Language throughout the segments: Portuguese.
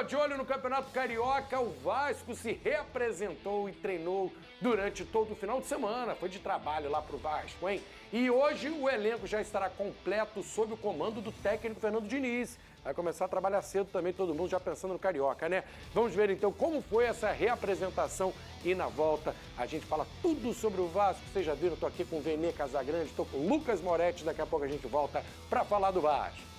de olho no Campeonato Carioca, o Vasco se reapresentou e treinou durante todo o final de semana. Foi de trabalho lá pro Vasco, hein? E hoje o elenco já estará completo sob o comando do técnico Fernando Diniz. Vai começar a trabalhar cedo também, todo mundo já pensando no Carioca, né? Vamos ver então como foi essa reapresentação e na volta a gente fala tudo sobre o Vasco. Vocês já viram, eu tô aqui com o Vene Casagrande, tô com o Lucas Moretti, daqui a pouco a gente volta para falar do Vasco.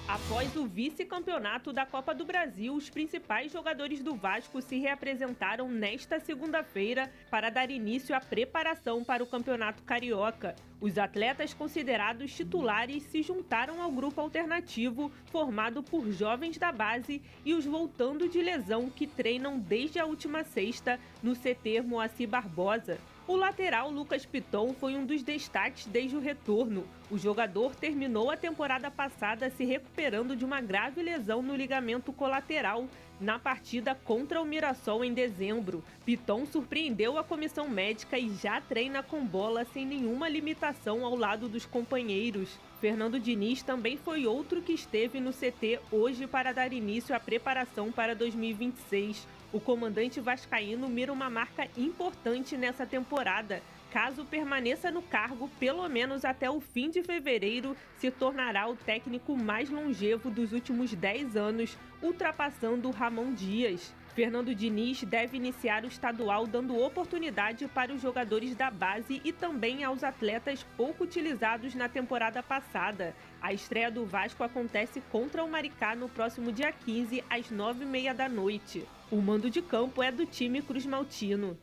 Após o vice-campeonato da Copa do Brasil, os principais jogadores do Vasco se reapresentaram nesta segunda-feira para dar início à preparação para o Campeonato Carioca. Os atletas considerados titulares se juntaram ao grupo alternativo, formado por jovens da base e os voltando de lesão que treinam desde a última sexta no CT Moacir Barbosa. O lateral Lucas Piton foi um dos destaques desde o retorno. O jogador terminou a temporada passada se recuperando de uma grave lesão no ligamento colateral na partida contra o Mirassol em dezembro. Piton surpreendeu a comissão médica e já treina com bola sem nenhuma limitação ao lado dos companheiros. Fernando Diniz também foi outro que esteve no CT hoje para dar início à preparação para 2026. O comandante vascaíno mira uma marca importante nessa temporada. Caso permaneça no cargo, pelo menos até o fim de fevereiro, se tornará o técnico mais longevo dos últimos 10 anos, ultrapassando Ramon Dias. Fernando Diniz deve iniciar o estadual dando oportunidade para os jogadores da base e também aos atletas pouco utilizados na temporada passada. A estreia do Vasco acontece contra o Maricá no próximo dia 15, às 9h30 da noite. O mando de campo é do time Cruz Maltino.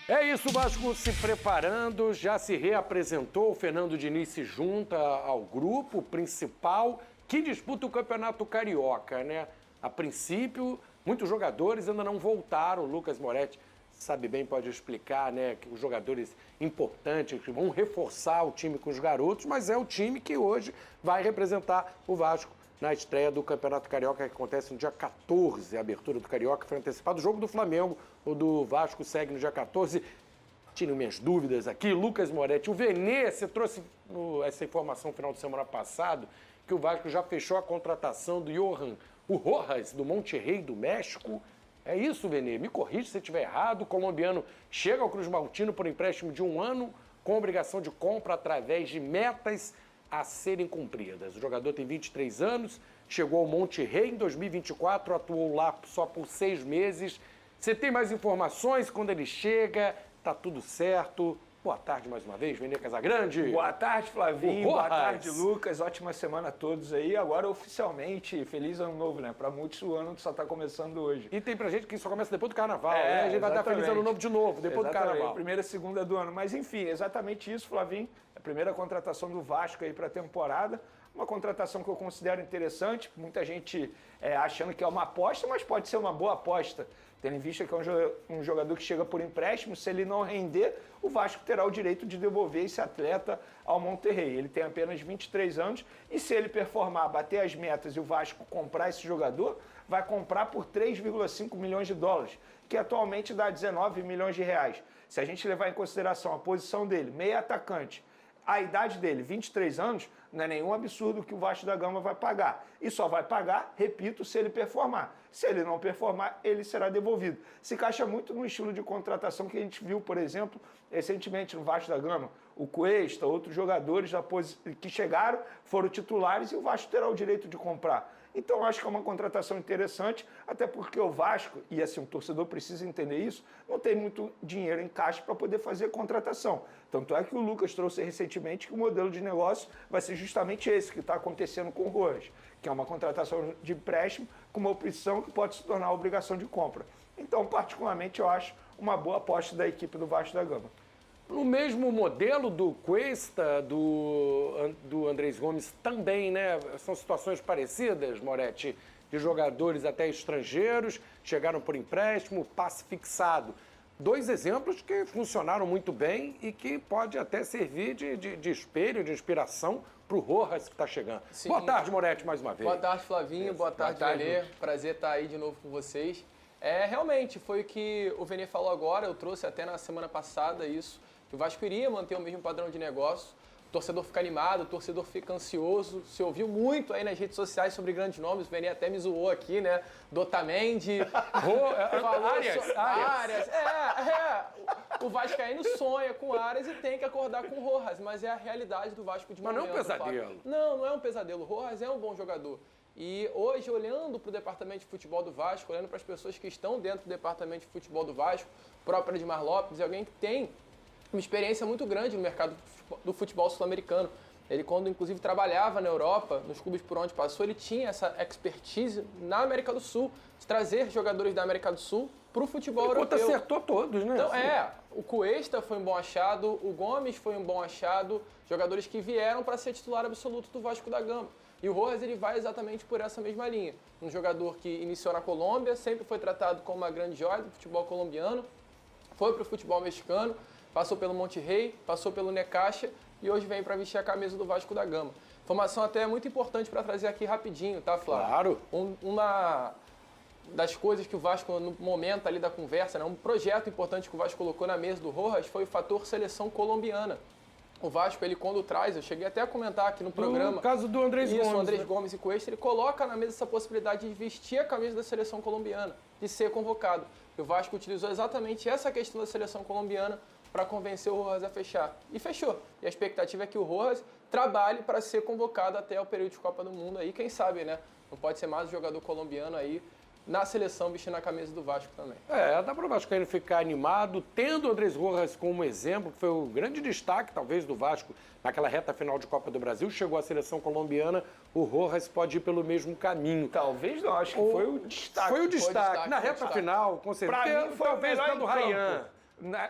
É isso, o Vasco se preparando, já se reapresentou, o Fernando Diniz se junta ao grupo principal que disputa o Campeonato Carioca, né? A princípio, muitos jogadores ainda não voltaram, o Lucas Moretti sabe bem, pode explicar, né, que os jogadores importantes que vão reforçar o time com os garotos, mas é o time que hoje vai representar o Vasco na estreia do Campeonato Carioca, que acontece no dia 14, a abertura do Carioca foi antecipada. O jogo do Flamengo, o do Vasco, segue no dia 14. Tinha minhas dúvidas aqui. Lucas Moretti, o Vene, você trouxe essa informação no final de semana passado, que o Vasco já fechou a contratação do Johan Rojas, do Monterrey, do México. É isso, Vene? Me corrija se eu estiver errado. O colombiano chega ao Cruz Maltino por empréstimo de 1 ano, com obrigação de compra através de metas a serem cumpridas. O jogador tem 23 anos, chegou ao Monterrey em 2024, atuou lá só por 6 meses. Você tem mais informações quando ele chega? Tá tudo certo? Boa tarde mais uma vez, Vene Casagrande. Boa tarde, Flavinho. Boa tarde, Lucas. Ótima semana a todos aí. Agora, oficialmente, feliz ano novo, né? Para muitos, o ano só está começando hoje. E tem pra gente que só começa depois do Carnaval, né? A gente vai dar feliz ano novo de novo, depois do Carnaval. Primeira e segunda do ano. Mas, enfim, exatamente isso, Flavinho. A primeira contratação do Vasco aí para a temporada. Uma contratação que eu considero interessante. Muita gente achando que é uma aposta, mas pode ser uma boa aposta. Tendo em vista que é um jogador que chega por empréstimo, se ele não render, o Vasco terá o direito de devolver esse atleta ao Monterrey. Ele tem apenas 23 anos e se ele performar, bater as metas e o Vasco comprar esse jogador, vai comprar por 3,5 milhões de dólares, que atualmente dá 19 milhões de reais. Se a gente levar em consideração a posição dele, meio atacante, a idade dele, 23 anos, não é nenhum absurdo que o Vasco da Gama vai pagar. E só vai pagar, repito, se ele performar. Se ele não performar, ele será devolvido. Se encaixa muito no estilo de contratação que a gente viu, por exemplo, recentemente no Vasco da Gama. O Cuesta, outros jogadores que chegaram, foram titulares e o Vasco terá o direito de comprar. Então, acho que é uma contratação interessante, até porque o Vasco, e assim, o torcedor precisa entender isso, não tem muito dinheiro em caixa para poder fazer contratação. Tanto é que o Lucas trouxe recentemente que o modelo de negócio vai ser justamente esse que está acontecendo com o Rojas, que é uma contratação de empréstimo com uma opção que pode se tornar obrigação de compra. Então, particularmente, eu acho uma boa aposta da equipe do Vasco da Gama. No mesmo modelo do Cuesta, do Andrés Gomes também, né? São situações parecidas, Moretti, de jogadores até estrangeiros, chegaram por empréstimo, passe fixado. 2 exemplos que funcionaram muito bem e que pode até servir de espelho, de inspiração para o Rojas que está chegando. Sim. Boa tarde, Moretti, mais uma vez. Boa tarde, Flavinho. Boa tarde, Vene. Prazer estar aí de novo com vocês. Realmente, foi o que o Vene falou agora, eu trouxe até na semana passada isso, que o Vasco iria manter o mesmo padrão de negócio. O torcedor fica animado, o torcedor fica ansioso. Se ouviu muito aí nas redes sociais sobre grandes nomes, o Vene até me zoou aqui, né? Otamendi, Arias. O Vascaíno sonha com Arias e tem que acordar com o Rojas, mas é a realidade do Vasco de momento. Mas não é um pesadelo. Não é um pesadelo. O Rojas é um bom jogador. E hoje, olhando para o departamento de futebol do Vasco, olhando para as pessoas que estão dentro do departamento de futebol do Vasco, o próprio Edmar Lopes, é alguém que tem uma experiência muito grande no mercado do futebol sul-americano. Ele, quando inclusive trabalhava na Europa, nos clubes por onde passou, ele tinha essa expertise na América do Sul, de trazer jogadores da América do Sul para o futebol europeu. Acertou todos, né? Então, o Cuesta foi um bom achado, o Gomes foi um bom achado, jogadores que vieram para ser titular absoluto do Vasco da Gama. E o Rojas, ele vai exatamente por essa mesma linha. Um jogador que iniciou na Colômbia, sempre foi tratado como uma grande joia do futebol colombiano, foi para o futebol mexicano, passou pelo Monterrey, passou pelo Necaxa e hoje vem para vestir a camisa do Vasco da Gama. Informação até muito importante para trazer aqui rapidinho, tá, Flávio? Claro. Uma das coisas que o Vasco, no momento ali da conversa, né, um projeto importante que o Vasco colocou na mesa do Rojas foi o fator seleção colombiana. O Vasco, ele quando traz, eu cheguei até a comentar aqui no programa... No caso do Andrés Gomes. Isso, o Andrés Gomes e Cuesta, ele coloca na mesa essa possibilidade de vestir a camisa da seleção colombiana, de ser convocado. E o Vasco utilizou exatamente essa questão da seleção colombiana para convencer o Rojas a fechar. E fechou. E a expectativa é que o Rojas trabalhe para ser convocado até o período de Copa do Mundo. Aí, quem sabe, né? Não pode ser mais um jogador colombiano aí na seleção vestindo a camisa do Vasco também. Dá para o Vascaíno ficar animado, tendo o Andrés Rojas como exemplo, que foi o grande destaque, talvez, do Vasco naquela reta final de Copa do Brasil. Chegou à seleção colombiana, o Rojas pode ir pelo mesmo caminho. Talvez não, acho que foi o destaque. Foi o destaque. Na reta final, com certeza. Pra mim, foi talvez o melhor do em Ryan. campo.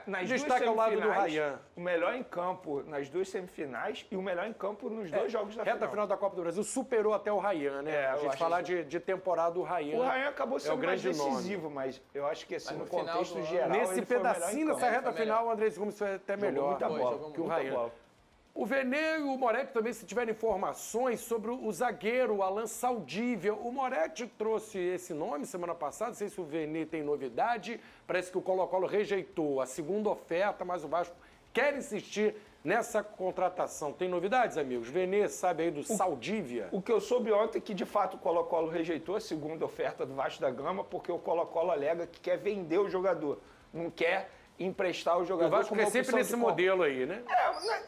Nas Destaque ao lado do Ryan. O melhor em campo nas duas semifinais e o melhor em campo nos dois jogos da reta final da Copa do Brasil superou até o Ryan, né? A gente falar de temporada do Ryan. O Ryan acabou sendo mais decisivo, mas eu acho que assim, no contexto geral, nesse pedacinho, nessa reta final, o Andrés Gomes foi até melhor que o Ryan. O Vene e o Moretti também, se tiverem informações sobre o zagueiro, o Alan Saldívia. O Moretti trouxe esse nome semana passada, não sei se o Vene tem novidade. Parece que o Colo-Colo rejeitou a segunda oferta, mas o Vasco quer insistir nessa contratação. Tem novidades, amigos? Vene sabe aí do Saldívia? O que eu soube ontem é que, de fato, o Colo-Colo rejeitou a segunda oferta do Vasco da Gama, porque o Colo-Colo alega que quer vender o jogador, não quer emprestar o jogador. O Vasco é sempre nesse modelo aí, né?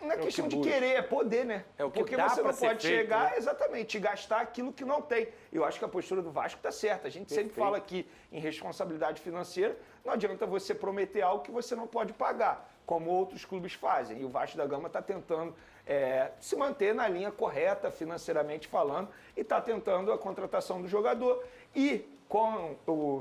Não é questão de querer, é poder, né? É o que porque dá você não ser pode feito, chegar, né? exatamente, e gastar aquilo que não tem. Eu acho que a postura do Vasco está certa. A gente sempre fala aqui em responsabilidade financeira, não adianta você prometer algo que você não pode pagar, como outros clubes fazem. E o Vasco da Gama está tentando se manter na linha correta, financeiramente falando, e está tentando a contratação do jogador. E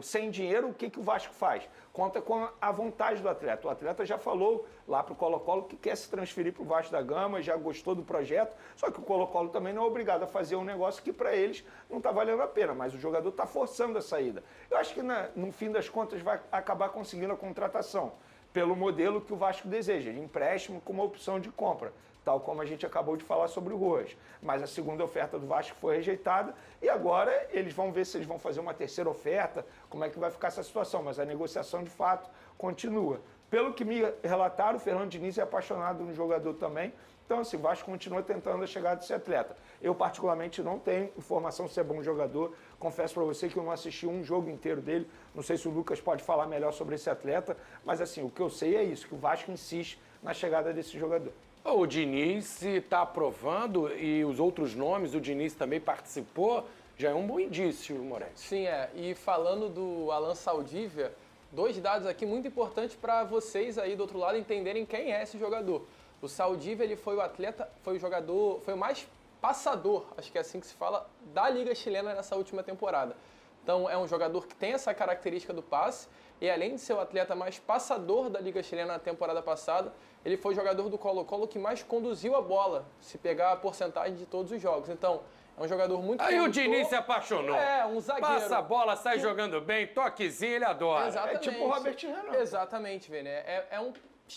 sem dinheiro, o que o Vasco faz? Conta com a vontade do atleta. O atleta já falou lá para o Colo-Colo que quer se transferir para o Vasco da Gama, já gostou do projeto, só que o Colo-Colo também não é obrigado a fazer um negócio que para eles não está valendo a pena, mas o jogador está forçando a saída. Eu acho que no fim das contas vai acabar conseguindo a contratação pelo modelo que o Vasco deseja, de empréstimo com uma opção de compra, tal como a gente acabou de falar sobre o Rojas. Mas a segunda oferta do Vasco foi rejeitada e agora eles vão ver se eles vão fazer uma terceira oferta, como é que vai ficar essa situação, mas a negociação de fato continua. Pelo que me relataram, o Fernando Diniz é apaixonado no jogador também, então assim, o Vasco continua tentando a chegada desse atleta. Eu particularmente não tenho informação se é bom jogador, confesso para você que eu não assisti um jogo inteiro dele, não sei se o Lucas pode falar melhor sobre esse atleta, mas assim, o que eu sei é isso, que o Vasco insiste na chegada desse jogador. O Diniz está aprovando e os outros nomes, o Diniz também participou, já é um bom indício, Moretti. Sim, e falando do Alan Saldívia, dois dados aqui muito importantes para vocês aí do outro lado entenderem quem é esse jogador. O Saldívia, ele foi o atleta, foi o jogador, foi o mais passador, acho que é assim que se fala, da Liga Chilena nessa última temporada. Então é um jogador que tem essa característica do passe e além de ser o atleta mais passador da Liga Chilena na temporada passada, ele foi o jogador do Colo-Colo que mais conduziu a bola, se pegar a porcentagem de todos os jogos. Então, é um jogador muito Aí o Diniz se apaixonou. Um zagueiro. Passa a bola, sai jogando bem, toquezinho, ele adora. Exatamente. É tipo o Robert Renan. Exatamente, Vene.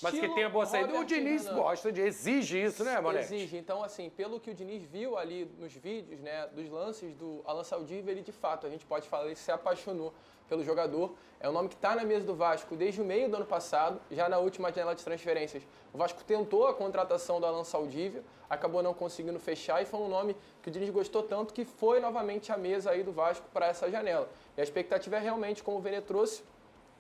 Mas que tenha boa saída. O Diniz exige isso, né, Moretti? Exige. Então, assim, pelo que o Diniz viu ali nos vídeos, né, dos lances do Alan Saldívar, ele de fato, a gente pode falar, ele se apaixonou pelo jogador. É um nome que está na mesa do Vasco desde o meio do ano passado, já na última janela de transferências. O Vasco tentou a contratação do Alan Saldívar, acabou não conseguindo fechar e foi um nome que o Diniz gostou tanto que foi novamente à mesa aí do Vasco para essa janela. E a expectativa é realmente, como o Vene trouxe,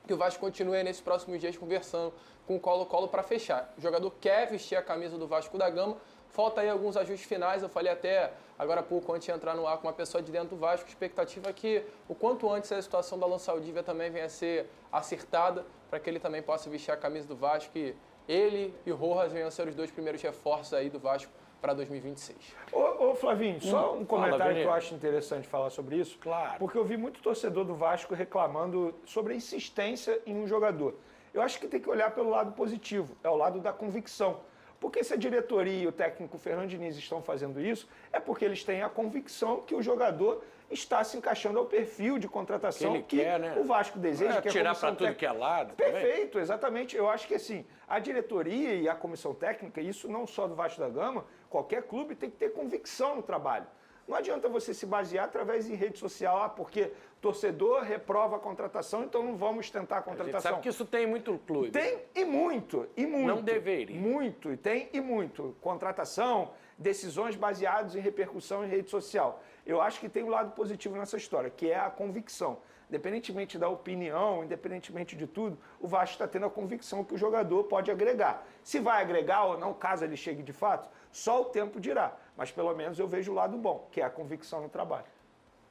que o Vasco continue nesses próximos dias conversando com o Colo-Colo para fechar. O jogador quer vestir a camisa do Vasco da Gama, falta aí alguns ajustes finais, eu falei até agora há pouco, antes de entrar no ar com uma pessoa de dentro do Vasco, a expectativa é que o quanto antes a situação do Alan Saldívar também venha a ser acertada, para que ele também possa vestir a camisa do Vasco e ele e o Rojas venham a ser os dois primeiros reforços aí do Vasco para 2026. Ô Flavinho, só um comentário que eu acho interessante falar sobre isso. Claro. Porque eu vi muito torcedor do Vasco reclamando sobre a insistência em um jogador. Eu acho que tem que olhar pelo lado positivo, é o lado da convicção. Porque se a diretoria e o técnico Fernando Diniz estão fazendo isso, é porque eles têm a convicção que o jogador está se encaixando ao perfil de contratação que quer, né? o Vasco deseja. Que tirar para tudo que é lado. Perfeito, também. Exatamente. Eu acho que assim, a diretoria e a comissão técnica, isso não só do Vasco da Gama, qualquer clube tem que ter convicção no trabalho. Não adianta você se basear através de rede social, porque torcedor reprova a contratação, então não vamos tentar a contratação. A gente sabe que isso tem muito clube. Tem e muito, e muito. Não deveria. Muito, tem e muito. Contratação, decisões baseadas em repercussão em rede social. Eu acho que tem um lado positivo nessa história, que é a convicção. Independentemente da opinião, independentemente de tudo, o Vasco está tendo a convicção que o jogador pode agregar. Se vai agregar ou não, caso ele chegue de fato, só o tempo dirá. Mas pelo menos eu vejo o lado bom, que é a convicção no trabalho.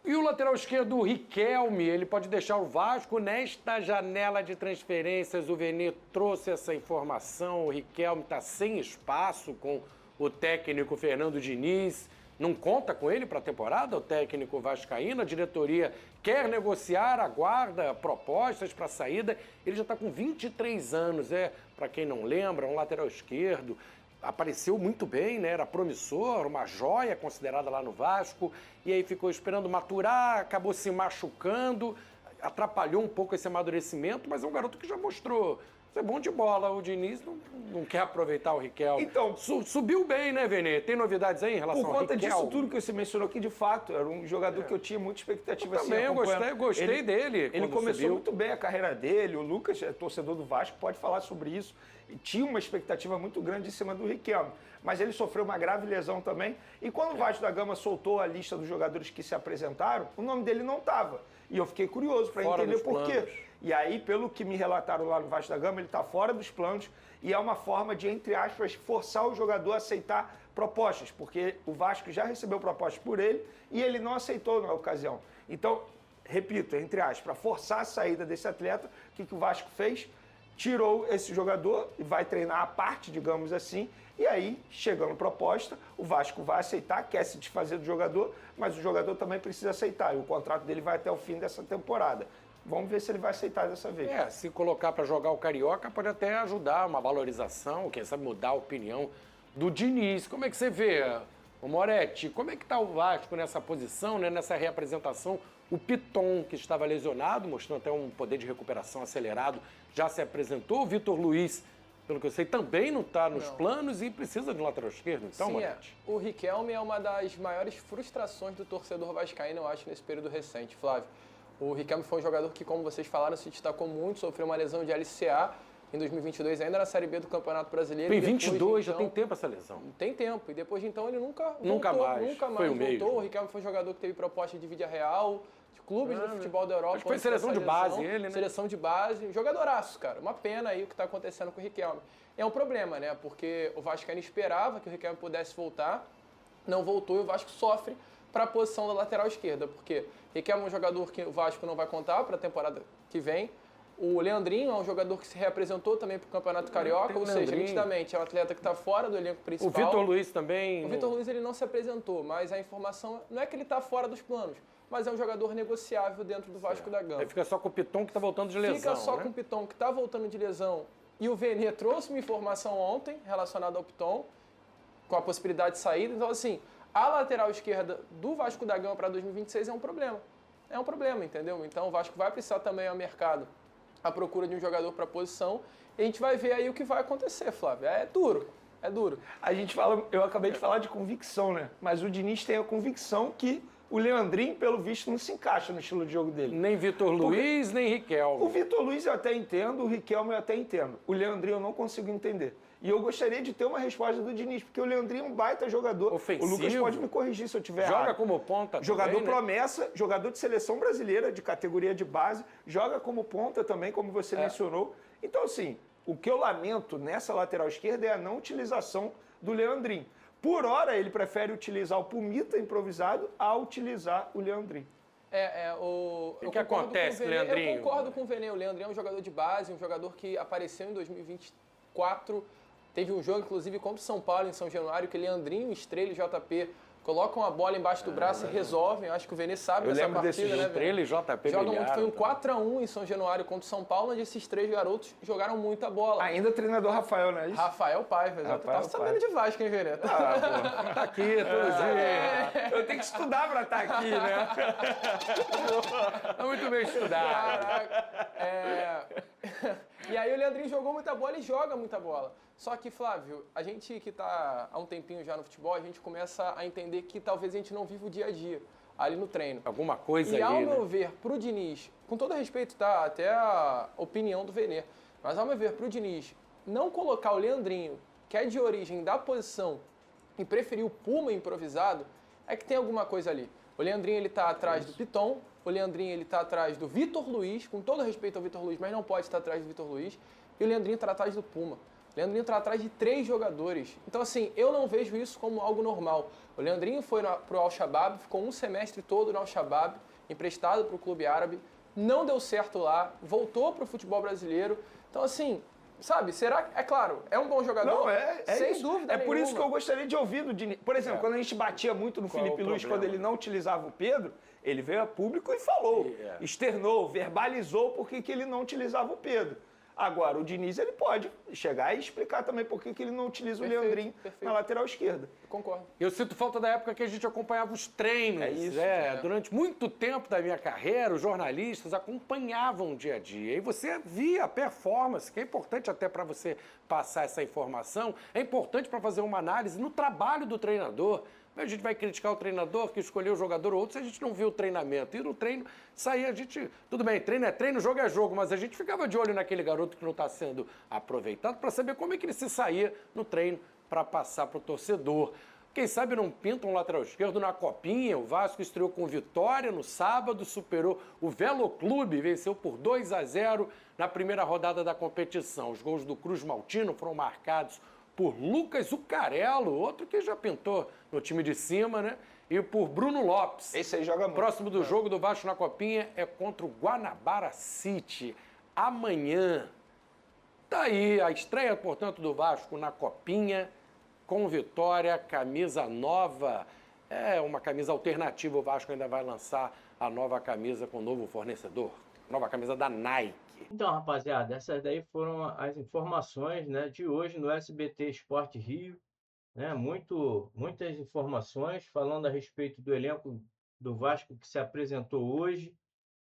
E o lateral esquerdo, o Riquelme, ele pode deixar o Vasco nesta janela de transferências. O Vene trouxe essa informação. O Riquelme está sem espaço com o técnico Fernando Diniz. Não conta com ele para a temporada, o técnico vascaíno. A diretoria quer negociar, aguarda propostas para a saída. Ele já está com 23 anos, para quem não lembra, um lateral esquerdo. Apareceu muito bem, né? Era promissor, uma joia considerada lá no Vasco. E aí ficou esperando maturar, acabou se machucando, atrapalhou um pouco esse amadurecimento, mas é um garoto que já mostrou ser bom de bola. O Diniz não quer aproveitar o Riquelme. Então, subiu bem, né, Vene? Tem novidades aí em relação ao Riquelme? Por conta disso tudo que você mencionou aqui, de fato, era um jogador que eu tinha muita expectativa. Eu também, eu gostei dele. Ele começou muito bem a carreira dele. O Lucas, torcedor do Vasco, pode falar sobre isso. E tinha uma expectativa muito grande em cima do Riquelme. Mas ele sofreu uma grave lesão também. E quando o Vasco da Gama soltou a lista dos jogadores que se apresentaram, o nome dele não estava. E eu fiquei curioso para entender por quê. E aí, pelo que me relataram lá no Vasco da Gama, ele está fora dos planos e é uma forma de, entre aspas, forçar o jogador a aceitar propostas, porque o Vasco já recebeu propostas por ele e ele não aceitou na ocasião. Então, repito, entre aspas, para forçar a saída desse atleta, o que o Vasco fez? Tirou esse jogador e vai treinar à parte, digamos assim, e aí, chegando proposta, o Vasco vai aceitar, quer se desfazer do jogador, mas o jogador também precisa aceitar, e o contrato dele vai até o fim dessa temporada. Vamos ver se ele vai aceitar dessa vez. Se colocar para jogar o Carioca pode até ajudar uma valorização, quem sabe mudar a opinião do Diniz. Como é que você vê, o Moretti? Como é que está o Vasco nessa posição, né, nessa reapresentação? O Piton, que estava lesionado, mostrando até um poder de recuperação acelerado, já se apresentou. O Vitor Luiz, pelo que eu sei, também não está nos planos e precisa de um lateral esquerdo. Então, sim, Moretti. O Riquelme é uma das maiores frustrações do torcedor vascaíno, eu acho, nesse período recente, Flávio. O Riquelme foi um jogador que, como vocês falaram, se destacou muito, sofreu uma lesão de LCA em 2022, ainda na Série B do Campeonato Brasileiro. Em 22, já tem tempo essa lesão. Tem tempo. E depois de então ele nunca voltou. Nunca mais Foi voltou. Mesmo. O Riquelme foi um jogador que teve proposta de Vídea Real, de clubes do futebol da Europa. Acho que foi seleção de base ele, né? Seleção de base. Jogadoraço, cara. Uma pena aí o que está acontecendo com o Riquelme. É um problema, né? Porque o Vascaíno esperava que o Riquelme pudesse voltar, não voltou e o Vasco sofre para a posição da lateral esquerda, porque Riquelme é um jogador que o Vasco não vai contar para a temporada que vem. O Leandrinho é um jogador que se reapresentou também para o Campeonato Carioca, ou seja, nitidamente é um atleta que está fora do elenco principal. O Vitor Luiz também. O Vitor Luiz ele não se apresentou, mas a informação não é que ele está fora dos planos, mas é um jogador negociável dentro do Vasco da Gama. Aí fica só com o Piton que está voltando de lesão. Fica só com o Piton que está voltando de lesão. E o Vene trouxe uma informação ontem relacionada ao Piton, com a possibilidade de saída. Então, assim, a lateral esquerda do Vasco da Gama para 2026 é um problema. É um problema, entendeu? Então o Vasco vai precisar também ao mercado à procura de um jogador para a posição. E a gente vai ver aí o que vai acontecer, Flávio. É duro, é duro. Eu acabei de falar de convicção, né? Mas o Diniz tem a convicção que o Leandrinho, pelo visto, não se encaixa no estilo de jogo dele. Nem Vitor Luiz, nem Riquelme. O Vitor Luiz eu até entendo, o Riquelme eu até entendo. O Leandrinho eu não consigo entender. E eu gostaria de ter uma resposta do Diniz, porque o Leandrinho é um baita jogador. Ofensivo. O Lucas pode me corrigir se eu tiver errado. Joga como ponta Jogador também, né? promessa, jogador de seleção brasileira, de categoria de base, joga como ponta também, como você mencionou. Então, assim, o que eu lamento nessa lateral esquerda é a não utilização do Leandrinho. Por hora, ele prefere utilizar o Pumita improvisado a utilizar o Leandrinho. O que acontece, Leandrinho? Eu concordo com o Vene. O Leandrinho é um jogador de base, um jogador que apareceu em 2024. Teve um jogo, inclusive, contra o São Paulo, em São Januário, que Leandrinho, Estrela e JP colocam a bola embaixo do braço e resolvem. Eu acho que o Vene sabe dessa partida, né, Estrela e JP jogam muito. Foi um brilharam, 4-1 em São Januário contra o São Paulo, onde esses três garotos jogaram muita bola. Ainda treinador Rafael, né? Rafael Paiva, exato. Tá sabendo de Vasco, hein, Vene? Pô, tá aqui, todo dia. Eu tenho que estudar pra estar aqui, né? Tá muito bem estudado. Caraca. E aí o Leandrinho jogou muita bola e joga muita bola. Só que, Flávio, a gente que está há um tempinho já no futebol, a gente começa a entender que talvez a gente não viva o dia a dia ali no treino. Alguma coisa e ali, ao né? meu ver, pro Diniz, com todo respeito, tá? Até a opinião do Vene, mas ao meu ver, pro Diniz, não colocar o Leandrinho, que é de origem da posição, e preferir o Puma improvisado, é que tem alguma coisa ali. O Leandrinho, ele tá atrás do Piton, o Leandrinho, ele tá atrás do Vitor Luiz, com todo respeito ao Vitor Luiz, mas não pode estar atrás do Vitor Luiz, e o Leandrinho tá atrás do Puma. O Leandrinho está atrás de 3 jogadores. Então, assim, eu não vejo isso como algo normal. O Leandrinho foi para o Al-Shabaab, ficou um semestre todo no Al-Shabaab, emprestado para o clube árabe, não deu certo lá, voltou para o futebol brasileiro. Então, assim, sabe, será que... É claro, é um bom jogador? Não, sem isso. dúvida por isso nenhuma. que eu gostaria de ouvir do Diniz. Por exemplo, quando a gente batia muito no Qual Felipe o Luiz, problema? quando ele não utilizava o Pedro, ele veio a público e falou, externou, verbalizou por que ele não utilizava o Pedro. Agora, o Diniz, ele pode chegar e explicar também por que ele não utiliza o Leandrinho na lateral esquerda. Concordo. Eu sinto falta da época que a gente acompanhava os treinos. É isso. Durante muito tempo da minha carreira, os jornalistas acompanhavam o dia a dia. E você via a performance, que é importante até para você passar essa informação, é importante para fazer uma análise no trabalho do treinador. A gente vai criticar o treinador que escolheu o jogador ou outro se a gente não viu o treinamento. E no treino, saía a gente... Tudo bem, treino é treino, jogo é jogo, mas a gente ficava de olho naquele garoto que não está sendo aproveitado para saber como é que ele se saía no treino para passar para o torcedor. Quem sabe não pinta um lateral esquerdo na Copinha. O Vasco estreou com vitória no sábado, superou o Velo Clube, venceu por 2-0 na primeira rodada da competição. Os gols do Cruz Maltino foram marcados por Lucas Zuccarello, outro que já pintou no time de cima, né? E por Bruno Lopes. Esse aí joga muito. Próximo do jogo do Vasco na Copinha é contra o Guanabara City. Amanhã. Tá aí a estreia, portanto, do Vasco na Copinha, com vitória, camisa nova. É uma camisa alternativa, o Vasco ainda vai lançar a nova camisa com o novo fornecedor. Nova camisa da Nike. Então, rapaziada, essas daí foram as informações, né, de hoje no SBT Esporte Rio, né, muitas informações falando a respeito do elenco do Vasco que se apresentou hoje,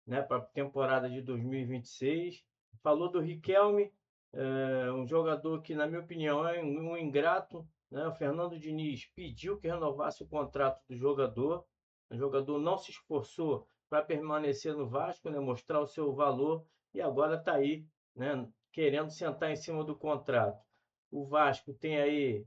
né, para a temporada de 2026. Falou do Riquelme, um jogador que, na minha opinião, é um ingrato, né? O Fernando Diniz pediu que renovasse o contrato do jogador, o jogador não se esforçou para permanecer no Vasco, né, mostrar o seu valor, e agora está aí, né, querendo sentar em cima do contrato. O Vasco tem aí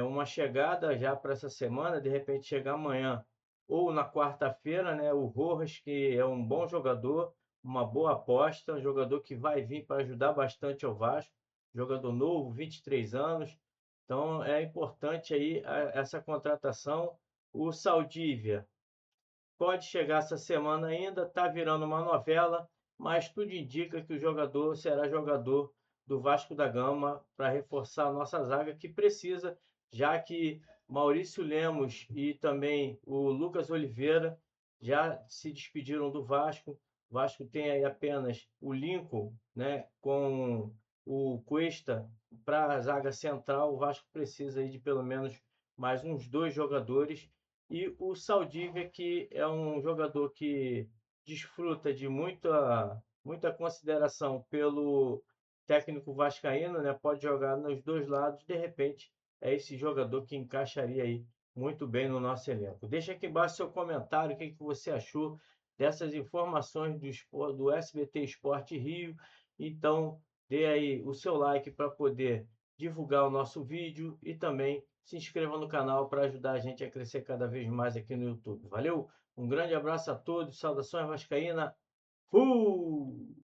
uma chegada já para essa semana, de repente chegar amanhã ou na quarta-feira, né, o Rojas, que é um bom jogador, uma boa aposta, um jogador que vai vir para ajudar bastante ao Vasco, jogador novo, 23 anos. Então é importante aí essa contratação. O Saldívia pode chegar essa semana ainda, está virando uma novela, mas tudo indica que o jogador será jogador do Vasco da Gama para reforçar a nossa zaga, que precisa, já que Maurício Lemos e também o Lucas Oliveira já se despediram do Vasco. O Vasco tem aí apenas o Lincoln, né, com o Cuesta para a zaga central. O Vasco precisa aí de pelo menos mais uns 2 jogadores. E o Saldívia, que é um jogador que desfruta de muito muita consideração pelo técnico vascaíno, né? Pode jogar nos dois lados, de repente é esse jogador que encaixaria aí muito bem no nosso elenco. Deixa aqui embaixo seu comentário, o que você achou dessas informações do SBT Esporte Rio. Então, dê aí o seu like para poder divulgar o nosso vídeo e também se inscreva no canal para ajudar a gente a crescer cada vez mais aqui no YouTube. Valeu? Um grande abraço a todos, saudações vascaína. Fui!